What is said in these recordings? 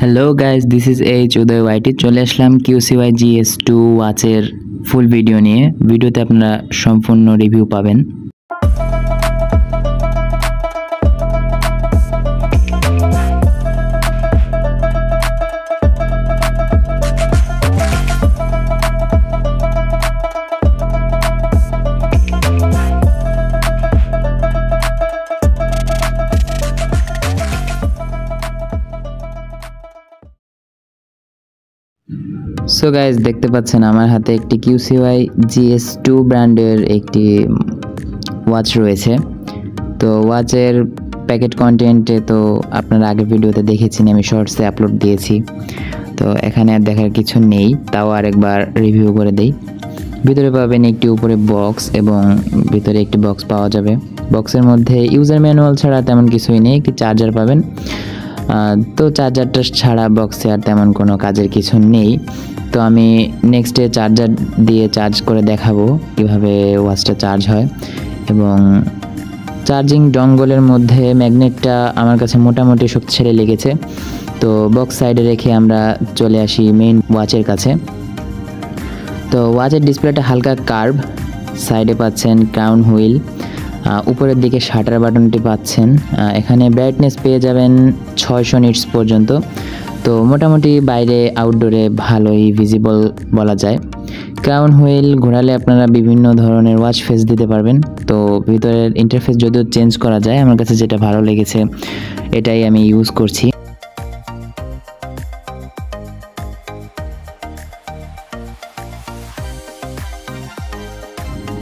Hello guys, this is H Uday YT. চলে আসলাম QCY GS2 ওয়াচের full video নিয়ে। ভিডিওতে আপনারা সম্পূর্ণ রিভিউ পাবেন। সো গাইজ, দেখতে পাচ্ছেন আমার হাতে একটি কিউসিওয়াই GS2 ব্র্যান্ডের একটি ওয়াচ রয়েছে। তো ওয়াচের প্যাকেট কন্টেন্টে তো আপনারা আগের ভিডিওতে দেখেছেন, আমি শর্টসে আপলোড দিয়েছি। তো এখানে আর দেখার কিছু নেই, তাও আরেকবার রিভিউ করে দেই। ভিতরে পাবেন একটি উপরে বক্স এবং ভিতরে একটি বক্স পাওয়া যাবে। বক্সের মধ্যে ইউজার ম্যানুয়াল ছাড়া তেমন কিছুই নেই, একটি চার্জার পাবেন। তো চার্জারটা ছাড়া বক্সে আর তেমন কোনো কাজের কিছু নেই। তো আমি নেক্সটে চার্জার দিয়ে চার্জ করে দেখাবো কিভাবে ওয়াচটা চার্জ হয়। এবং চার্জিং ডঙ্গলের মধ্যে ম্যাগনেটটা আমার কাছে মোটামুটি শক্তিশালী লেগেছে। তো বক্স সাইডে রেখে আমরা চলে আসি মেইন ওয়াচের কাছে। তো ওয়াচের ডিসপ্লেটা হালকা কার্ভ, সাইডে পাচ্ছেন ক্রাউন হুইল, উপরের দিকে শাটার বাটনটি পাচ্ছেন। এখানে ব্রাইটনেস পেয়ে যাবেন 600 নিটস পর্যন্ত। তো মোটামুটি বাইরে আউটডোরে ভালোই ভিজিবল বলা যায়। ক্রাউন হুইল ঘোরালে আপনারা বিভিন্ন ধরনের ওয়াচ ফেস দিতে পারবেন। তো ভিতরের ইন্টারফেস যদিও চেঞ্জ করা যায়, আমার কাছে যেটা ভালো লেগেছে এটাই আমি ইউজ করছি।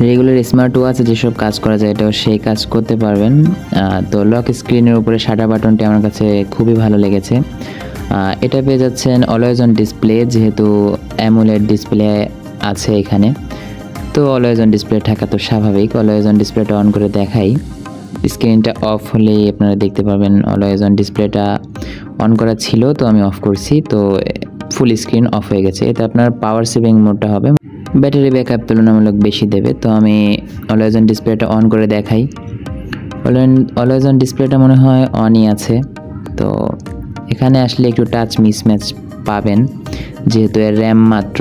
রেগুলার স্মার্ট ওয়াচে যেসব কাজ করা যায় এটাও সেই কাজ করতে পারবেন। তো লক স্ক্রিনের উপরে শাটার বাটনটি আমার কাছে খুবই ভালো লেগেছে। এটা পেয়ে যাচ্ছেন অলওয়েজ অন ডিসপ্লে, যেহেতু অ্যামোলেড ডিসপ্লে আছে এখানে। তো অলওয়েজ অন ডিসপ্লে থাকা তো স্বাভাবিক। অলওয়েজ অন ডিসপ্লেটা অন করে দেখাই। স্ক্রিনটা অফ হলেই আপনারা দেখতে পাবেন অলওয়েজ অন ডিসপ্লেটা অন করা ছিল, তো আমি অফ করছি। তো ফুল স্ক্রিন অফ হয়ে গেছে। এতে আপনার পাওয়ার সেভিং মোডটা হবে, ব্যাটারি ব্যাকআপ তুলনামূলক বেশি দেবে। তো আমি অলওয়েজ অন ডিসপ্লেটা অন করে দেখাই। অলওয়েজ অন ডিসপ্লেটা মনে হয় অনই আছে। তো এখানে আসলে একটু টাচ মিসম্যাচ পাবেন, যেহেতু এর র্যাম মাত্র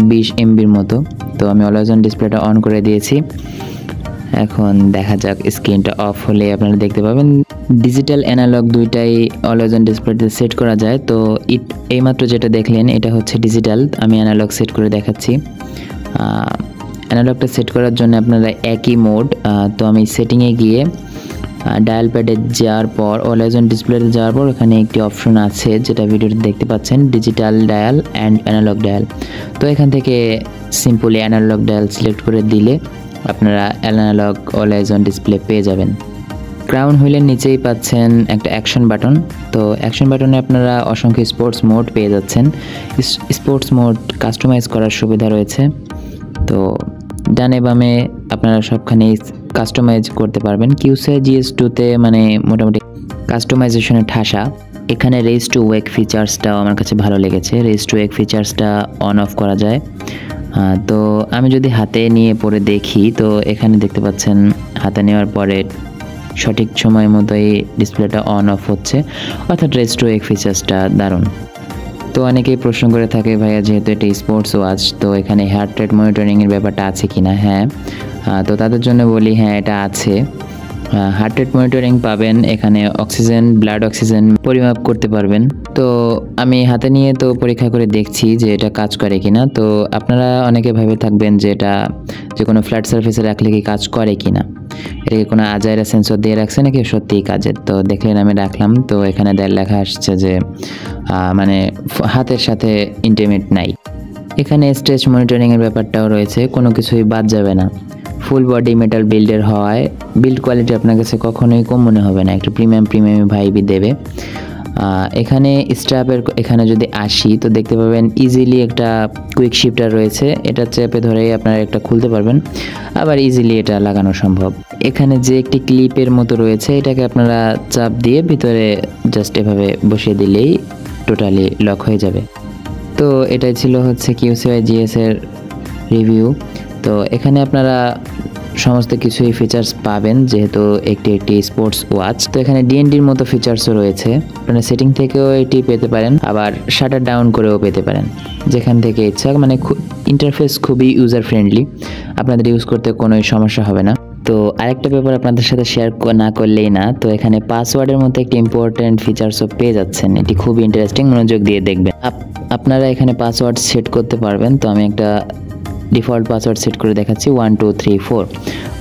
20 MBর মতো। তো আমি অলওয়েজ অন ডিসপ্লেটা অন করে দিয়েছি। এখন দেখা যাক, স্ক্রিনটা অফ হলে আপনারা দেখতে পাবেন ডিজিটাল অ্যানালগ দুইটাই অলওয়েজ অন ডিসপ্লেতে সেট করা যায়। তো এইমাত্র যেটা দেখলেন এটা হচ্ছে ডিজিটাল, আমি অ্যানালগ সেট করে দেখাচ্ছি। অ্যানালগটা সেট করার জন্য আপনারা একই মোড। তো আমি সেটিংয়ে গিয়ে ডায়াল প্যাডে যাওয়ার পর অলওয়েজ অন ডিসপ্লেতে যাওয়ার পর এখানে একটি অপশন আছে যেটা ভিডিওতে দেখতে পাচ্ছেন, digital dial and analog dial. তো এখান থেকে সিম্পলি অ্যানালগ ডায়াল সিলেক্ট করে দিলে আপনারা অ্যানালগ অলওয়েজ অন ডিসপ্লে পেয়ে যাবেন। ক্রাউন হুইলের নিচেই পাচ্ছেন একটা অ্যাকশন বাটন। তো অ্যাকশন বাটনে আপনারা অসংখ্য স্পোর্টস মোড পেয়ে যাচ্ছেন। স্পোর্টস মোড কাস্টমাইজ করার সুবিধা রয়েছে। তো ডানে বামে আপনারা সবখানে কাস্টমাইজ করতে পারবেন। কিউসিওয়াই GS2তে মানে মোটামুটি কাস্টমাইজেশনের ঠাসা। এখানে রেজ টু ওয়েক ফিচার্সটাও আমার কাছে ভালো লেগেছে। রেজ টু ওয়েক ফিচার্সটা অন অফ করা যায়। তো আমি যদি হাতে নিয়ে পরে দেখি, তো এখানে দেখতে পাচ্ছেন হাতে নেওয়ার পরে সঠিক সময় মতোই ডিসপ্লেটা অন অফ হচ্ছে, অর্থাৎ রেজ টু ওয়েক ফিচার্সটা দারুণ। তো অনেকেই প্রশ্ন করে থাকে, ভাইয়া যেহেতু এটা স্পোর্টস ওয়াচ, তো এখানে হার্ট রেট মনিটরিংয়ের ব্যাপারটা আছে কি না? হ্যাঁ, তো তাদের জন্য বলি হ্যাঁ, এটা আছে। হার্ট রেট মনিটরিং পাবেন, এখানে অক্সিজেন, ব্লাড অক্সিজেন পরিমাপ করতে পারবেন। তো আমি হাতে নিয়ে তো পরীক্ষা করে দেখছি যে এটা কাজ করে কিনা। তো আপনারা অনেকে ভেবে থাকবেন যে এটা যে কোনো ফ্ল্যাট সারফেসে রাখলে কি কাজ করে কিনা, এটাকে কোনো আজাইরা সেন্সর দিয়ে রাখছে নাকি সত্যিই কাজের। তো দেখলেন আমি রাখলাম, তো এখানে লেখা আসছে যে মানে হাতের সাথে ইন্টিমেট নাই। এখানে স্ট্রেচ মনিটরিংয়ের ব্যাপারটাও রয়েছে, কোনো কিছুই বাদ যাবে না। ফুল বডি মেটাল বিল্ডের হওয়ায় বিল্ড কোয়ালিটি আপনার কাছে কখনোই কম মনে হবে না, একটু প্রিমিয়াম ভাইবই দেবে। এখানে স্ট্র্যাপের এখানে যদি আসি, তো দেখতে পাবেন ইজিলি একটা কুইক শিফটার রয়েছে। এটা চেপে ধরেই আপনারা একটা খুলতে পারবেন, আবার ইজিলি এটা লাগানো সম্ভব। এখানে যে একটি ক্লিপের মতো রয়েছে, এটাকে আপনারা চাপ দিয়ে ভিতরে জাস্ট এভাবে বসিয়ে দিলেই টোটালি লক হয়ে যাবে। তো এটাই ছিল হচ্ছে কিউসিওয়াই GS এর রিভিউ। তো এখানে আপনারা সমস্ত কিছুই ফিচার্স পাবেন, যেহেতু একটি স্পোর্টস ওয়াচ। তো এখানে ডিএনডির মতো ফিচার্সও রয়েছে, আপনারা সেটিং থেকেও এটি পেতে পারেন, আবার শাটার ডাউন করেও পেতে পারেন, যেখান থেকে ইচ্ছা। মানে ইন্টারফেস খুবই ইউজার ফ্রেন্ডলি, আপনাদের ইউজ করতে কোনো সমস্যা হবে না। তো আরেকটা ব্যাপার আপনাদের সাথে শেয়ার না করলেই না, তো এখানে পাসওয়ার্ডের মতো একটি ইম্পর্টেন্ট ফিচার্সও পেয়ে যাচ্ছেন। এটি খুব ইন্টারেস্টিং, মনোযোগ দিয়ে দেখবেন। আপনারা এখানে পাসওয়ার্ড সেট করতে পারবেন। তো আমি একটা ডিফল্ট পাসওয়ার্ড সেট করে দেখাচ্ছি, 1 2 3 4।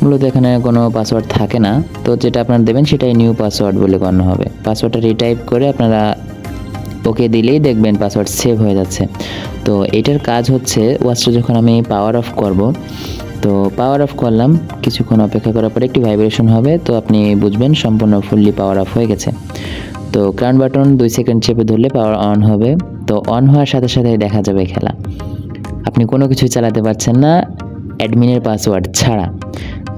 মূলত এখানে কোনো পাসওয়ার্ড থাকে না, তো যেটা আপনারা দেবেন সেটাই নিউ পাসওয়ার্ড বলে গণ্য হবে। পাসওয়ার্ডটা রিটাইপ করে আপনারা ওকে দিলেই দেখবেন পাসওয়ার্ড সেভ হয়ে যাচ্ছে। তো এটার কাজ হচ্ছে, ওয়াচটা যখন আমি পাওয়ার অফ করব, তো পাওয়ার অফ করলাম, কিছুক্ষণ অপেক্ষা করার পরে একটি ভাইব্রেশন হবে, তো আপনি বুঝবেন সম্পূর্ণ ফুললি পাওয়ার অফ হয়ে গেছে। তো ক্রাউন বাটন 2 সেকেন্ড চেপে ধরলে পাওয়ার অন হবে। তো অন হওয়ার সাথে সাথে দেখা যাবে খেলা, আপনি কোনো কিছুই চালাতে পারছেন না অ্যাডমিনের পাসওয়ার্ড ছাড়া।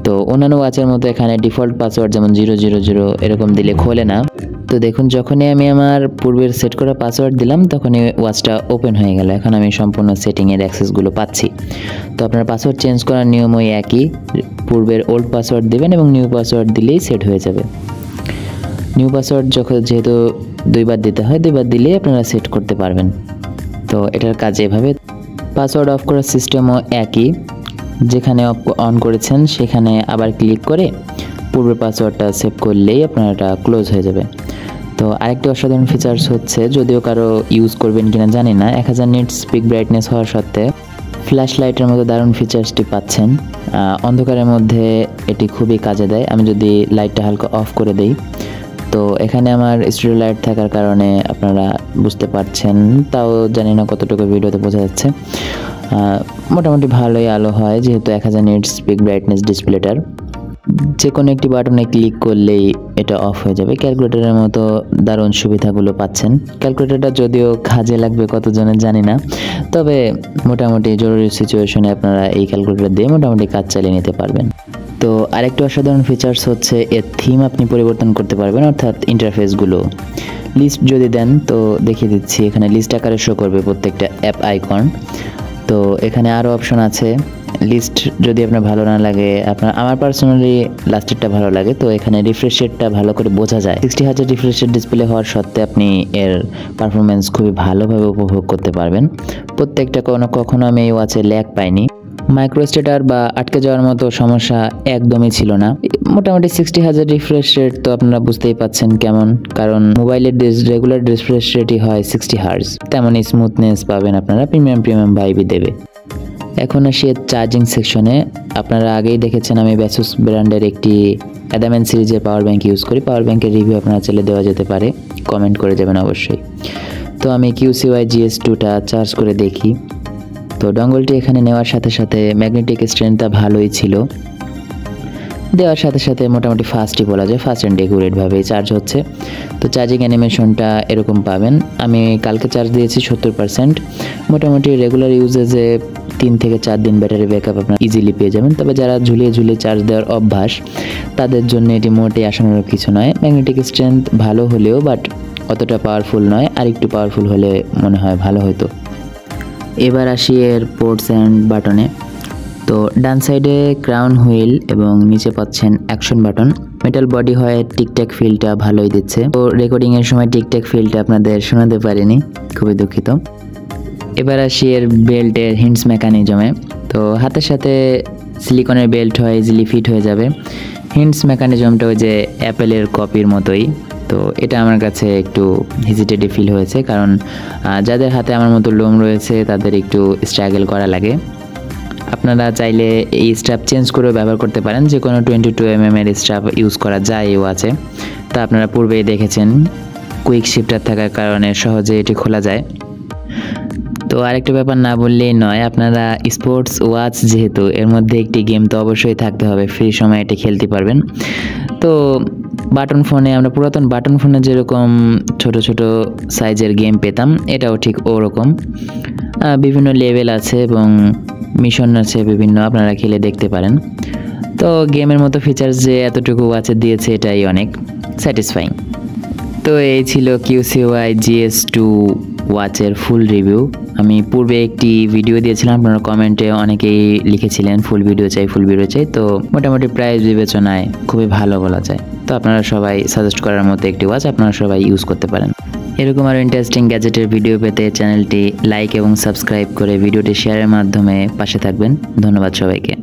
তো অন্যান্য ওয়াচের মতো এখানে ডিফল্ট পাসওয়ার্ড যেমন 000 এরকম দিলে খোলে না। তো দেখুন, যখনই আমি আমার পূর্বের সেট করা পাসওয়ার্ড দিলাম, তখনই ওয়াচটা ওপেন হয়ে গেল। এখন আমি সম্পূর্ণ সেটিংয়ের অ্যাক্সেসগুলো পাচ্ছি। তো আপনার পাসওয়ার্ড চেঞ্জ করার নিয়ম ওই একই, পূর্বের ওল্ড পাসওয়ার্ড দেবেন এবং নিউ পাসওয়ার্ড দিলেই সেট হয়ে যাবে। নিউ পাসওয়ার্ড যেহেতু 2বার দিতে হয়, 2বার দিলেই আপনারা সেট করতে পারবেন। তো এটার কাজ এভাবে। পাসওয়ার্ড অফ করার সিস্টেমও একই, যেখানে অন করেছেন সেখানে আবার ক্লিক করে পূর্বের পাসওয়ার্ডটা সেভ করলেই আপনার এটা ক্লোজ হয়ে যাবে। তো আরেকটি অসাধারণ ফিচার্স হচ্ছে, যদিও কারো ইউজ করবেন কিনা জানি না, 1000 নিটস পিক ব্রাইটনেস হওয়ার সত্ত্বে ফ্ল্যাশ লাইটের মতো দারুণ ফিচার্সটি পাচ্ছেন। অন্ধকারের মধ্যে এটি খুবই কাজে দেয়। আমি যদি লাইটটা হালকা অফ করে দেই, তো এখানে আমার স্টুডিও লাইট থাকার কারণে আপনারা বুঝতে পারছেন, তাও জানি না কতটুকু ভিডিওতে বোঝা যাচ্ছে, মোটামুটি ভালোই আলো হয়, যেহেতু 1000 নিটস পিক ব্রাইটনেস ডিসপ্লেটার। যে কোনো একটি বাটনে ক্লিক করলেই এটা অফ হয়ে যাবে। ক্যালকুলেটরের মতো দারুণ সুবিধাগুলো পাচ্ছেন। ক্যালকুলেটরটা যদিও কাজে লাগবে কতজনের জানি না, তবে মোটামুটি জরুরি সিচুয়েশনে আপনারা এই ক্যালকুলেটর দিয়ে মোটামুটি কাজ চালিয়ে নিতে পারবেন। তো আরেকটি অসাধারণ ফিচার্স হচ্ছে, এর থিম আপনি পরিবর্তন করতে পারবেন, অর্থাৎ ইন্টারফেসগুলো। লিস্ট যদি দেন, তো দেখিয়ে দিচ্ছি, এখানে লিস্ট আকারে শো করবে প্রত্যেকটা অ্যাপ আইকন। তো এখানে আরও অপশন আছে। লিস্ট যদি আপনার ভালো না লাগে, আমার পার্সোনালি লাস্টেরটা ভালো লাগে, তো এখানে রিফ্রেশ রেটটা ভালো করে বোঝা যায়। 60,000 রিফ্রেশ রেট ডিসপ্লে হওয়ার সত্ত্বে আপনি এর পারফরমেন্স খুবই ভালোভাবে উপভোগ করতে পারবেন। প্রত্যেকটা কখনো আমি এই ওয়াচে ল্যাগ পাইনি। মাইক্রোস্টেটার বা আটকে যাওয়ার মতো সমস্যা একদমই ছিল না। মোটামুটি 60,000 রিফ্রেশ রেট তো আপনারা বুঝতেই পাচ্ছেন কেমন, কারণ মোবাইলের রেগুলার রিফ্রেশ রেটই হয় 60 হার্জ, তেমনই স্মুথনেস পাবেন আপনারা, প্রিমিয়াম ভাইবই দেবে। এখন আসি চার্জিং সেকশনে। আপনারা আগেই দেখেছেন আমি ব্যাসুস ব্র্যান্ডের একটি অ্যাডামেন্ট সিরিজের পাওয়ার ব্যাংক ইউজ করি। পাওয়ার ব্যাংকের রিভিউ আপনারা চাইলে দেওয়া যেতে পারে, কমেন্ট করে যাবেন অবশ্যই। তো আমি QCY GS2টা চার্জ করে দেখি। তো ডঙ্গলটি এখানে নেওয়ার সাথে সাথে ম্যাগনেটিক স্ট্রেন্থটা ভালোই ছিল, দেওয়ার সাথে সাথে মোটামুটি ফাস্টই বলা যায়, ফাস্ট অ্যান্ড একুরেটভাবেই চার্জ হচ্ছে। তো চার্জিং অ্যানিমেশনটা এরকম পাবেন। আমি কালকে চার্জ দিয়েছি 70%। মোটামুটি রেগুলার ইউজেজে 3 থেকে 4 দিন ব্যাটারি ব্যাকআপ আপনার ইজিলি পেয়ে যাবেন। তবে যারা ঝুলিয়ে চার্জ দেওয়ার অভ্যাস, তাদের জন্য এটি মোটেই আশানুরূপ কিছু নয়। ম্যাগনেটিক স্ট্রেন্থ ভালো হলেও বাট অতটা পাওয়ারফুল নয়, আর একটু পাওয়ারফুল হলে মনে হয় ভালো হতো। এবার আসি এর পোর্টস অ্যান্ড বাটনে। তো ডান সাইডে ক্রাউন হুইল এবং নিচে পাচ্ছেন অ্যাকশন বাটন। মেটাল বডি হয় টিকট্যাক ফিলটা ভালোই দিচ্ছে। তো রেকর্ডিংয়ের সময় টিকট্যাক ফিলটা আপনাদের শোনাতে পারিনি, খুবই দুঃখিত। এবার আসি এর বেল্টের হিন্টস মেকানিজমে। তো হাতের সাথে সিলিকনের বেল্ট হয়, ইজিলি ফিট হয়ে যাবে। হিন্টস মেকানিজমটা ওই যে অ্যাপেলের কপির মতোই। তো এটা আমার কাছে একটু হেজিটেটিভ ফিল হয়েছে, কারণ যাদের হাতে আমার মতো লোম রয়েছে তাদের একটু স্ট্রাগল করা লাগে। আপনারা চাইলে এই স্ট্র্যাপ চেঞ্জ করেও ব্যবহার করতে পারেন, যে কোনো 22mm এর স্ট্র্যাপ ইউজ করা যায় এই ওয়াচে। তা আপনারা পূর্বেই দেখেছেন, কুইক শিফটার থাকার কারণে সহজে এটি খোলা যায়। তো আরেকটা ব্যাপার না বললেই নয়, আপনারা স্পোর্টস ওয়াচ যেহেতু, এর মধ্যে একটি গেম তো অবশ্যই থাকতে হবে, ফ্রি সময় এটি খেলতে পারবেন। তো বাটন ফোনে, আমরা পুরাতন বাটন ফোনে যেরকম ছোট ছোট সাইজের গেম পেতাম, এটাও ঠিক ওরকম। বিভিন্ন লেভেল আছে এবং মিশন আছে বিভিন্ন, আপনারা খেলে দেখতে পারেন। তো গেমের মতো ফিচার্স যে এতটুকু ওয়াচে দিয়েছে, এটাই অনেক স্যাটিসফাইং। তো এই ছিল QCY GS2 ওয়াচের ফুল রিভিউ। আমি পূর্বে একটি ভিডিও দিয়েছিলাম, আপনারা কমেন্টে অনেকেই লিখেছিলেন ফুল ভিডিও চাই। তো মোটামুটি প্রাইস বিবেচনায় খুবই ভালো বলা যায়। তো আপনারা সবাই সাজেস্ট করার মতো একটি ওয়াচ আপনারা সবাই ইউজ করতে পারেন। এরকম আরও ইন্টারেস্টিং গ্যাজেটের ভিডিও পেতে চ্যানেলটি লাইক এবং সাবস্ক্রাইব করে ভিডিওটি শেয়ারের মাধ্যমে পাশে থাকবেন। ধন্যবাদ সবাইকে।